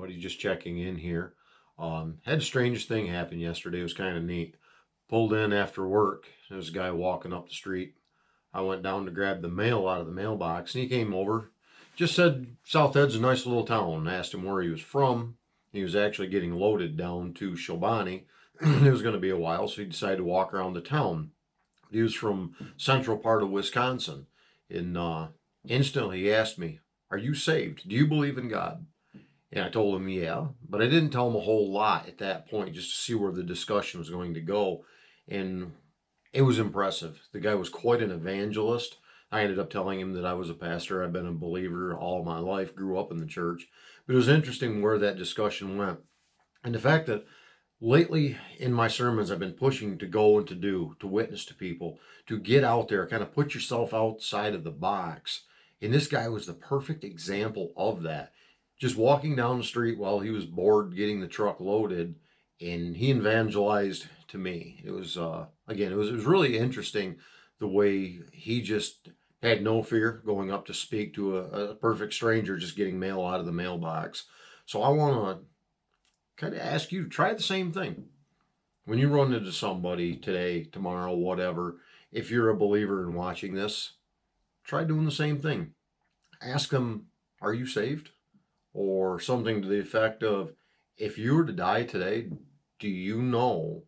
everybody. Just checking in here. Had the strangest thing happen yesterday. It was kind of neat. Pulled in after work. There was a guy walking up the street. I went down to grab the mail out of the mailbox, and he came over. Just said South Ed's a nice little town. And asked him where he was from. He was actually getting loaded down to Chilbani. It was going to be a while, so he decided to walk around the town. He was from central part of Wisconsin. And instantly he asked me, "Are you saved? Do you believe in God?" And I told him, yeah, but I didn't tell him a whole lot at that point just to see where the discussion was going to go. And it was impressive. The guy was quite an evangelist. I ended up telling him that I was a pastor. I've been a believer all my life, grew up in the church. But it was interesting where that discussion went. And the fact that lately in my sermons, I've been pushing to go and to do, to witness to people, to get out there, kind of put yourself outside of the box. And this guy was the perfect example of that. Just walking down the street while he was bored getting the truck loaded, and he evangelized to me. It was, again, it was really interesting the way he just had no fear going up to speak to a perfect stranger just getting mail out of the mailbox. So I want to kind of ask you to try the same thing. When you run into somebody today, tomorrow, whatever, if you're a believer and watching this, try doing the same thing. Ask them, "Are you saved?" Or something to the effect of, "If you were to die today, do you know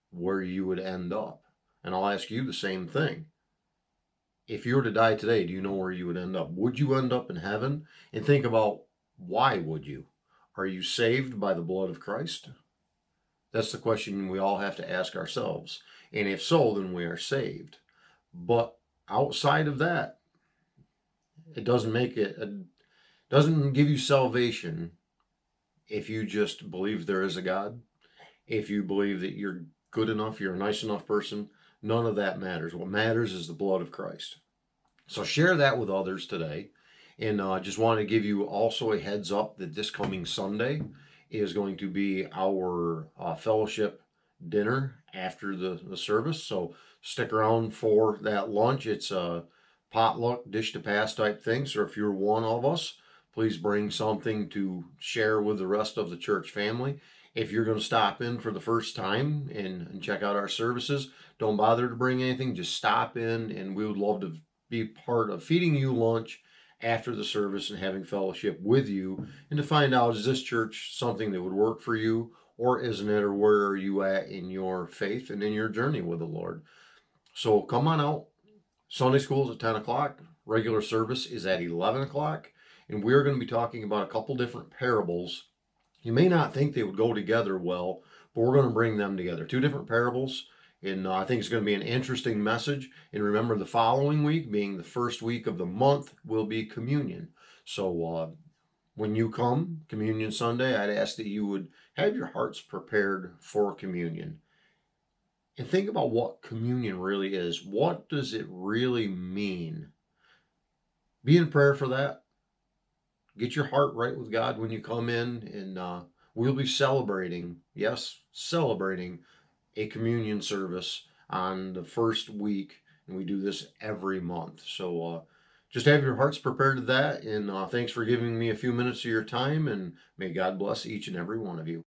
where you would end up?" And I'll ask you the same thing. If you were to die today, do you know where you would end up? Would you end up in heaven? And think about, why would you? Are you saved by the blood of Christ? That's the question we all have to ask ourselves. And if so, then we are saved. But outside of that, it doesn't give you salvation if you just believe there is a God. If you believe that you're good enough, you're a nice enough person, none of that matters. What matters is the blood of Christ. So share that with others today. And I just want to give you also a heads up that this coming Sunday is going to be our fellowship dinner after the service. So stick around for that lunch. It's a potluck, dish to pass type thing. So if you're one of us, please bring something to share with the rest of the church family. If you're going to stop in for the first time and check out our services, don't bother to bring anything. Just stop in, and we would love to be part of feeding you lunch after the service and having fellowship with you, and to find out, is this church something that would work for you, or isn't it, or where are you at in your faith and in your journey with the Lord? So come on out. Sunday school is at 10 o'clock. Regular service is at 11 o'clock. And we're going to be talking about a couple different parables. You may not think they would go together well, but we're going to bring them together. Two different parables. And I think it's going to be an interesting message. And remember, the following week, being the first week of the month, will be communion. So when you come, Communion Sunday, I'd ask that you would have your hearts prepared for communion. And think about what communion really is. What does it really mean? Be in prayer for that. Get your heart right with God when you come in, and we'll be celebrating, yes, celebrating a communion service on the first week, and we do this every month. So just have your hearts prepared to that, and thanks for giving me a few minutes of your time, and may God bless each and every one of you.